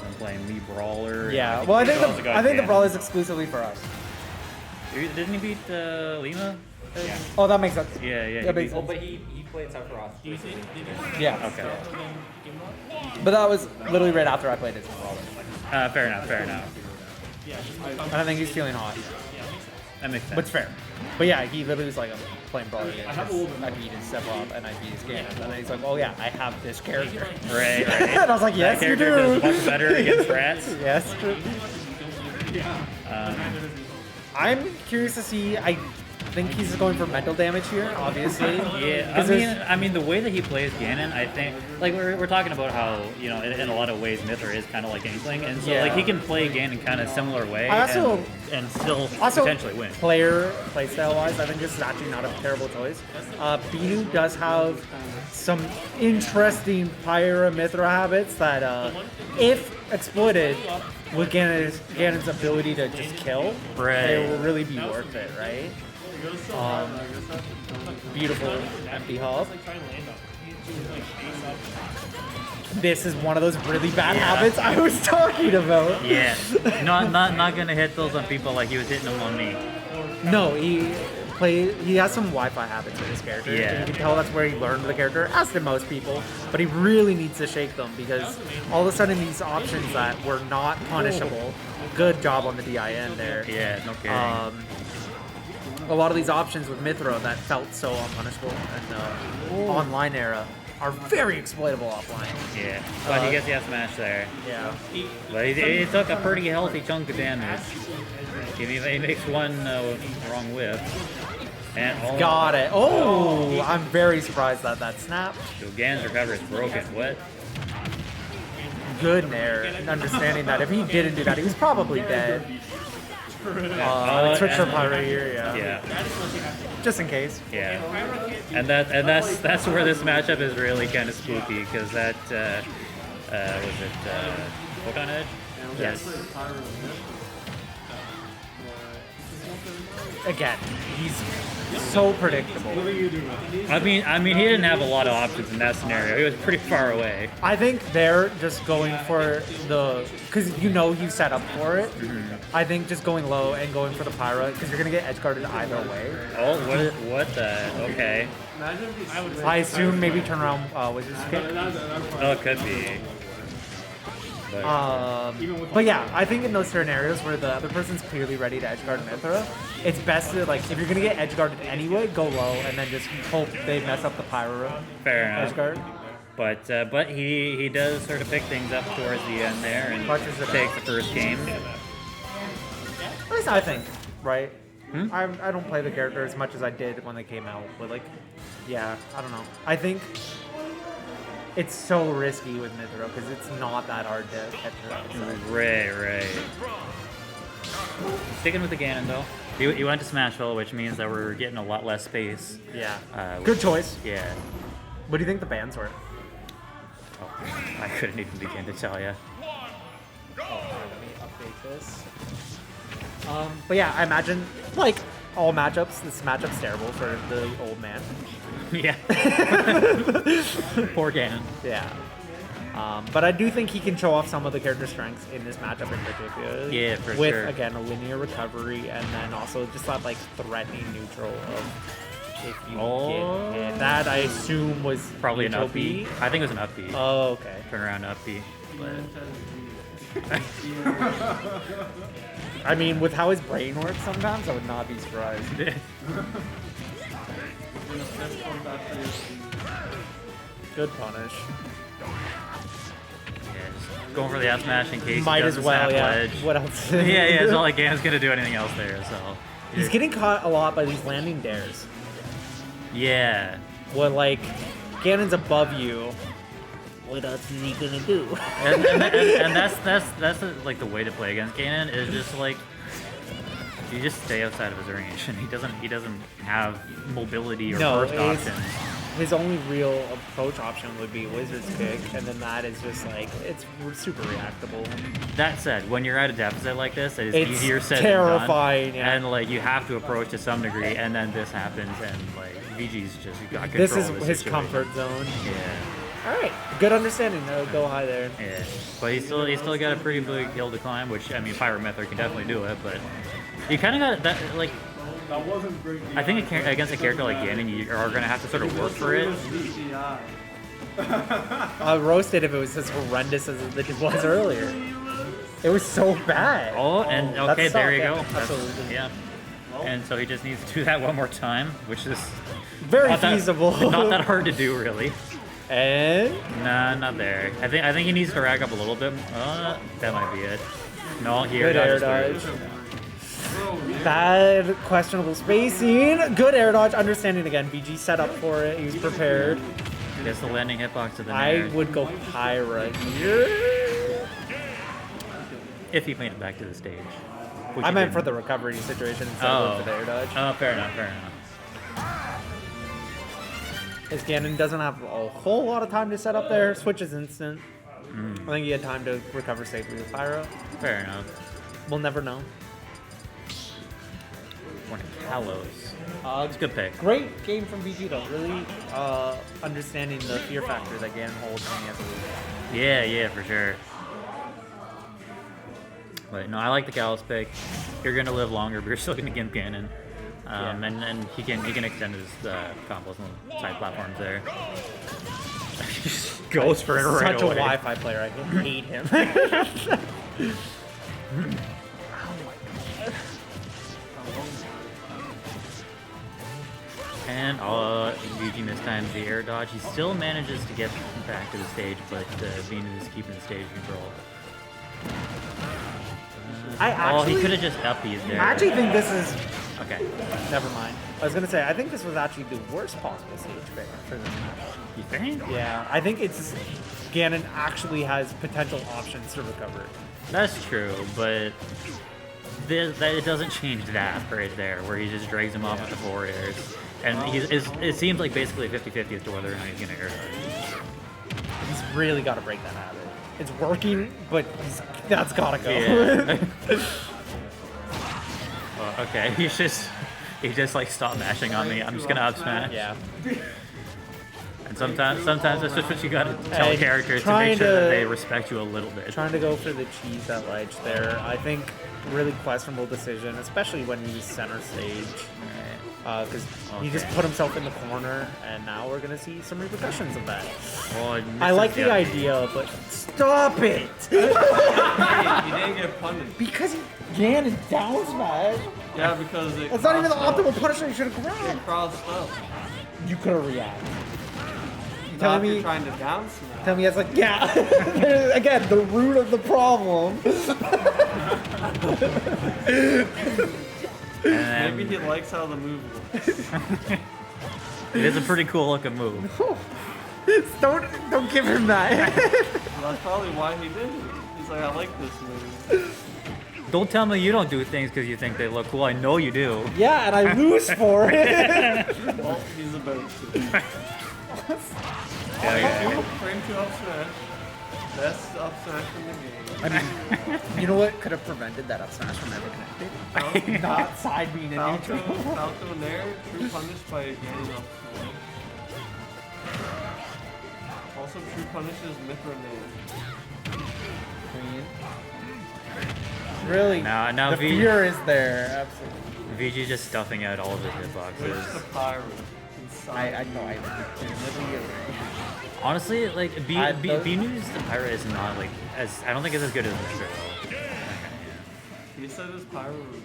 been playing Mii Brawler. Yeah, and well, I he's think also got the Ganon. brawl is exclusively for us. Didn't he beat Lima? Yeah. Oh, that makes sense. Yeah, yeah. That makes Oh, sense. but he played Sephiroth. Yeah. Okay. But that was literally right after I played his brawler. Fair enough, fair enough. And I think he's feeling hot. That makes sense. Which fair. But yeah, he literally was like, I'm playing brawler again. I beat his Sephiroth and I beat his Ganon. And then he's like, oh yeah, I have this character. Right, right. And I was like, yes, That you character do. does much better against rats. Yes, true. I'm curious to see. I think he's going for mental damage here, obviously. Yeah, I mean, the way that he plays Ganon, I think, like we're talking about how, you know, in a lot of ways, Mythra is kind of like Inkling, and so Yeah. like he can play Ganon kind of similar way, I also- and still Also, potentially win. playstyle wise, I think this is actually not a terrible choice. binoo does have some interesting Pyra Mythra habits that, if exploited with Ganon's ability to just kill, Right. it will really be worth it, right? Beautiful empty hub. This is one of those really bad habits I was talking about. Yeah, not gonna hit those on people like he was hitting them on me. No, he has some Wi-Fi habits with his character. Yeah. And you can tell that's where he learned the character, as did most people. But he really needs to shake them because all of a sudden these options that were not punishable. Good job on the DIN there. Yeah, no kidding. A lot of these options with Mythra that felt so unpunishable in the online era are very exploitable offline. Yeah, but he gets the F smash there. Yeah. But he took a pretty healthy chunk of damage. He makes one wrong whiff. And Got it. Oh, I'm very surprised that snapped. So Ganon's recovery is broken. What? Good there, understanding that if he didn't do that, he was probably dead. Switch to Pyra here, Yeah. just in case. Yeah. And that's where this matchup is really kind of spooky because that was it Photon Edge? Yes. Again, he's so predictable. I mean he didn't have a lot of options in that scenario. He was pretty far away. I think they're just going for because you know you set up for it. I think just going low and going for the Pyra because you're gonna get edge guarded either way. Oh, what the? Okay. I assume maybe turn around Wizard's Kick. Oh, it could be. But yeah, I think in those scenarios where the other person's clearly ready to edgeguard Mythra, it's best to, like, if you're gonna get edgeguarded anyway, go low and then just hope they mess up the Pyra Fair enough. edgeguard. But he does sort of pick things up towards the end there and Clutches it takes out. the first game. At least I think, right? I don't play the character as much as I did when they came out, but like, yeah, I don't know. I think it's so risky with Mythra because it's not that hard to catch her outside. Right. Sticking with the Ganon though. He went to Smashville, which means that we're getting a lot less space. Yeah. Which- Good choice. Yeah. What do you think the bans were? Oh, I couldn't even begin to tell you. Let me update this. But yeah, I imagine, like all matchups, this matchup's terrible for the old man. Yeah. Poor Ganon. Yeah. But I do think he can show off some of the character strengths in this matchup in particular. Yeah, for with, sure. again, a linear recovery and then also just that, like, threatening neutral of if you get hit. That, I assume, was Probably an neutral up B. I think it was an up B. Oh, okay. Turn around up B. I mean, with how his brain works sometimes, I would not be surprised. Good punish. Yeah, just going for the F smash in case Might he as doesn't well, snap yeah. ledge. What else? Yeah, it's not like Ganon's gonna do anything else there, so. He's getting caught a lot by these landing dares. Yeah. What, like, Ganon's above you. What else is he gonna do? and that's like the way to play against Ganon is just like you just stay outside of his range, and he doesn't have mobility or burst options. His only real approach option would be Wizard's Kick, and then that is just like, it's super reactable. That said, when you're at a deficit like this, it's easier said terrifying, than done. yeah. And like you have to approach to some degree, and then this happens, and like VG's just got control This is of the his situation. comfort zone. Yeah. All right, good understanding. Go high there. Yeah, but he's still got a pretty big hill to climb, which I mean, Pyra Mythra can definitely do it, but you kind of got that like. I think against a character like Ganon, you are gonna have to sort of work for it. I roasted if it was as horrendous as it was earlier. It was so bad. Oh, and okay, there you go. Absolutely. Yeah. And so he just needs to do that one more time, which is Very not feasible. Not that hard to do, really. And Nah, not there. I think he needs to rack up a little bit. That might be it. No, here. good air dodge. Bad, questionable spacing. Good air dodge. Understanding again. VG set up for it. He was prepared. Gets the landing hitbox to the I nair. would go Pyra here. If he made it back to the stage. I meant for the recovery situation instead of going for the air dodge. Oh, fair enough. As Ganon doesn't have a whole lot of time to set up there. Switch is instant. I think he had time to recover safely with Pyra. Fair enough. We'll never know. One of Kalos. It's a good pick. Great game from VG though. Really understanding the fear factor that Ganon holds when he has a lead. Yeah, for sure. But no, I like the Kalos pick. You're gonna live longer, but you're still gonna get Ganon. And he can extend his combos on the side platforms there. He just goes for it right Such a away. Wi-Fi player. I hate him. And VG mistimes the air dodge. He still manages to get back to the stage, but binoo is keeping the stage control. He could have just uppied there. I actually think this is... Okay. Never mind. I was going to say, I think this was actually the worst possible stage for this match. You think? Yeah, I think it's... Ganon actually has potential options to recover. That's true, but it doesn't change that right there, where he just drags him off with the forward airs. And it seems like basically 50-50 as to whether or not he's going to air dodge. He's really got to break that habit. It's working, but that's got to go. Yeah. Okay, he just like stop mashing on me. I'm just gonna up smash. Yeah. And sometimes that's just what you gotta tell characters to make sure that they respect you a little bit. Trying to go for the cheese that ledge there. I think really questionable decision, especially when he's center stage. Because he just put himself in the corner, and now we're gonna see some repercussions of that. Well, I like the idea, but stop it! He didn't get punished. Because Ganon down smash. Yeah, because That's not even the optimal punishment. You should have grabbed. It crossed up. You could have reacted. Tell me trying to down smash. Tell me, it's like, yeah. Again, the root of the problem. Maybe he likes how the move looks. It is a pretty cool looking move. Don't give him that. That's probably why he did it. He's like, I like this move. Don't tell me you don't do things because you think they look cool. I know you do. Yeah, and I lose for it. Well, he's about to. Frame 2 up smash. Best up smash in the game. I mean, you know what could have prevented that up smash from ever connected? Not side being a neutral. Falco there, true punish by getting up smash. Also, true punishes Mythra name. Really? Now the fear is there. Absolutely. VG just stuffing out all of his Where's the hitboxes. Pyra? Inside. I know. I legitimately agree. Honestly, like binoo's Pyra is not like as I don't think it's as good as Mythra. He said his Pyra was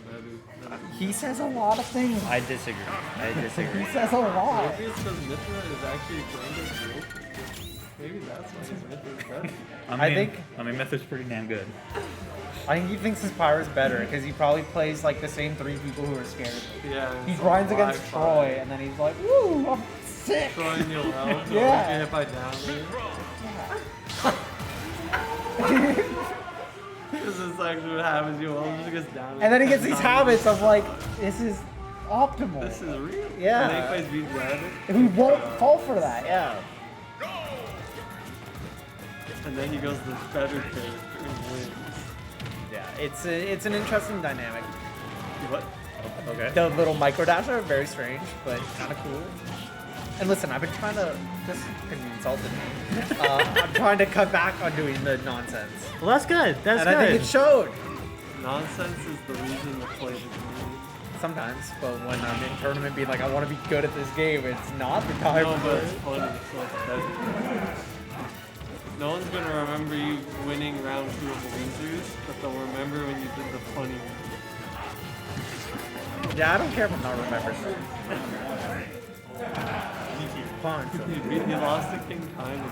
better. He says a lot of things. I disagree. He says a lot. Maybe it's because Mythra is actually kind of broken. Maybe that's why his Mythra is better. I mean Mythra's pretty damn good. I think he thinks his Pyra's better because he probably plays like the same 3 people who are scared of him. Yeah. He grinds against Troy and then he's like, woo, I'm sick. Troy and you'll help. Yeah. Get hit by down there. This is actually what happens. You all just gets down. And then he gets these habits of like, this is optimal. This is real. Yeah. And then he plays VGAddict. And we won't fall for that, yeah. And then he goes the better character and wins. Yeah, it's an interesting dynamic. What? Okay. The little micro dasher, very strange, but kind of cool. And listen, I've been trying to, just insulted me. I'm trying to cut back on doing the nonsense. Well, that's good. That's And good. I think it showed. Nonsense is the reason to play the game. Sometimes, but when I'm in tournament being like, I want to be good at this game, it's not the time. No, but it's funny. So no one's gonna remember you winning round 2 of the losers, but they'll remember when you did the funny one. Yeah, I don't care if I'm not remembering. Punch. He lost to King Time.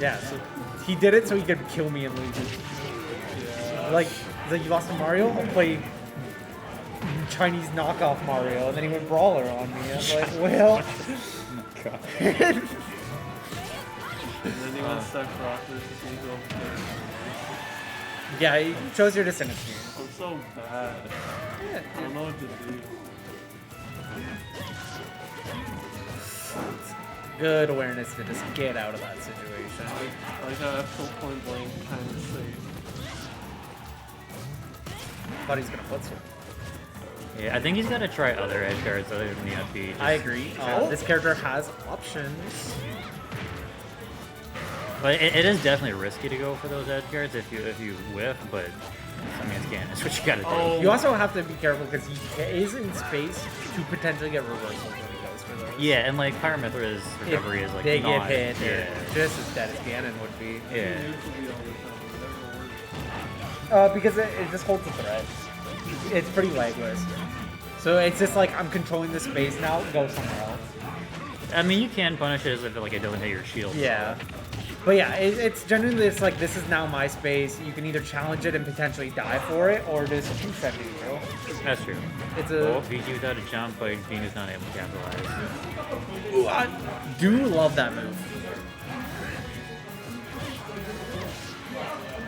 Yeah, so he did it so he could kill me and lose it. Yeah. Like, he's like, you lost to Mario? I'll play Chinese knockoff Mario, and then he went Brawler on me. I was like, well... God. And then he went Stuck Rock versus Eagle. Yeah, it shows your dissonance. I'm so bad. Yeah. I don't know what to do. Good awareness to just get out of that situation. I like how I have full point blank kind of safe. Thought he's gonna put some. Yeah, I think he's got to try other edge guards other than the FP. I agree. This character has options. But it is definitely risky to go for those edge guards if you whiff, but I mean, it's Ganon. That's what you gotta do. Oh. You also have to be careful because he is in space to potentially get reversals when he goes for those. Yeah, and like Pyra Mythra's recovery is like they not, get hit, they're yeah. just as dead as Ganon would be. Yeah. Because it just holds the thread. It's pretty legless. So it's just like, I'm controlling the space now, go somewhere else. I mean, you can punish it as if like it doesn't hit your shield. Yeah. But yeah, it's genuinely, it's like, this is now my space. You can either challenge it and potentially die for it, or just set neutral. That's true. It's a... Oh, VG without a jump, but Binoo's not able to capitalize. Ooh, I do love that move.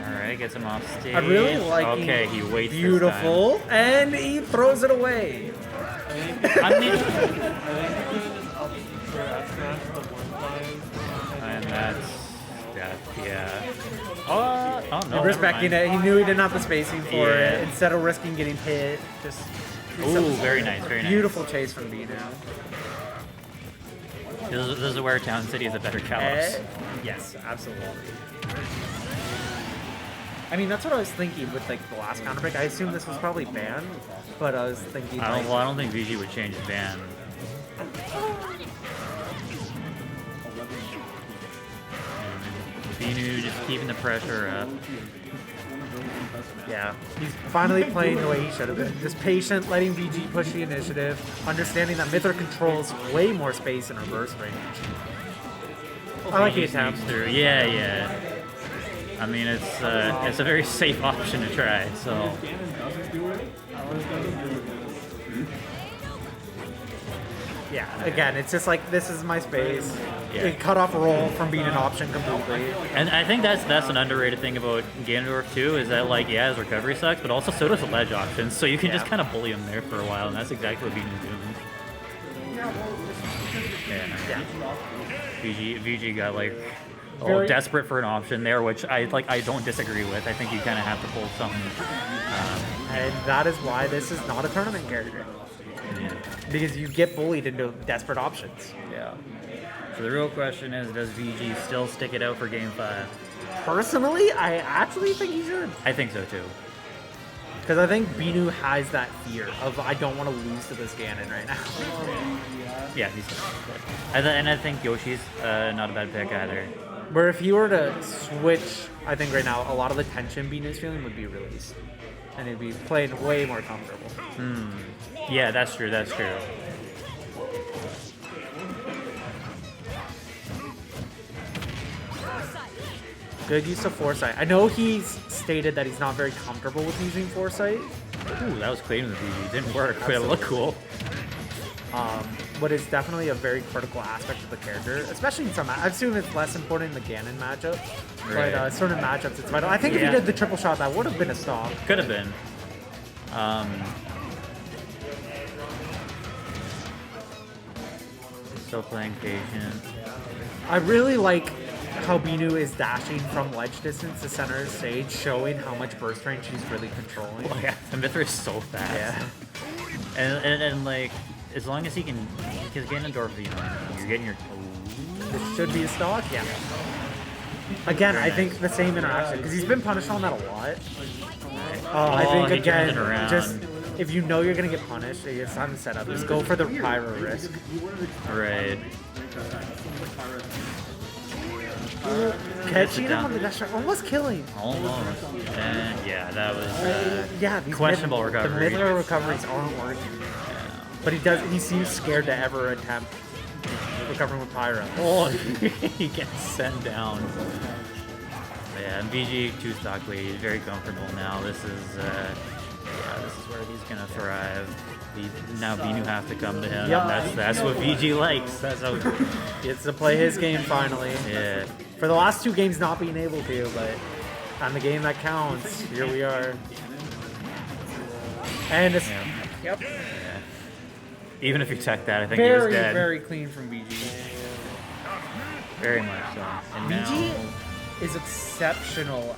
Alright, gets him off stage. I really like Okay, he waits beautiful, and he throws it away. this time. I mean, and that's death, yeah. Oh no. Respecting it, he knew he didn't have the spacing for Yeah. it. Instead of risking getting hit, just Ooh, very nice, very nice. beautiful chase from binoo. This is where Town City is a better Kalos. Yes, absolutely. I mean, that's what I was thinking with like the last counter pick. I assume this was probably banned, but I was thinking like, I don't think VG would change his ban. Binoo just keeping the pressure up. yeah, he's finally playing the way he should have been. Just patient, letting VG push the initiative, understanding that Mythra controls way more space in reverse range. I like the VG attempt. sneaks through. Yeah, yeah. I mean, it's a very safe option to try. So. Yeah, again, it's just like, this is my space. Yeah. It cut off roll from being an option completely. And I think that's an underrated thing about Ganondorf too, is that like, yeah, his recovery sucks, but also so does the ledge options, so you can just kind of bully him there for a while, and that's exactly what Binoo's doing. Yeah. VG got like Very- desperate for an option there, which I don't disagree with. I think you kind of have to pull something. And that is why this is not a tournament character. Because you get bullied into desperate options. Yeah. So the real question is, does VG still stick it out for Game 5? Personally, I actually think he should. I think so too. Because I think binoo has that fear of, I don't want to lose to this Ganon right now. Yeah, he's good. And I think Yoshi's not a bad pick either. Where if he were to switch, I think right now, a lot of the tension binoo's feeling would be released. And he'd be playing way more comfortable. Yeah, that's true. That's true. Good use of Foresight. I know he's stated that he's not very comfortable with using Foresight. Ooh, that was clean with the VG. Didn't work, but it looked cool. But it's definitely a very critical aspect of the character, especially in some. I assume it's less important in the Ganon matchup, Right. but certain matchups it's vital. I think if he Yeah. did the triple shot, that would have been a stop. Could have been. Still playing patient. I really like how binoo is dashing from ledge distance to center of stage, showing how much burst range he's really controlling. Oh yeah, the Mythra is so fast. Yeah. And like, as long as he can, because Ganondorf, you know, you're getting your. This should be a stock, yeah. Again, I think the same interaction, because he's been punished on that a lot. I think, he turns again, it around. just if you know you're going to get punished, it's time to set up. Just go for the Pyra risk. Right. Catching him on the dash shot, almost killing. Almost. And yeah, that was Yeah, these questionable recovery. The Mythra recoveries aren't working. But he seems scared to ever attempt recovering with Pyra. Oh, he gets sent down. Yeah, VG 2 stock lead, he's very comfortable now. This is this is where he's gonna thrive. Now binoo have to come to him. Yep. And that's what VG likes. That's how He gets to play his game finally. yeah. For the last 2 games not being able to, but on the game that counts, here we are. And it's Yep. Even if you check that, I think he was Very, dead. very clean from BG. Very much so. And BG now is exceptional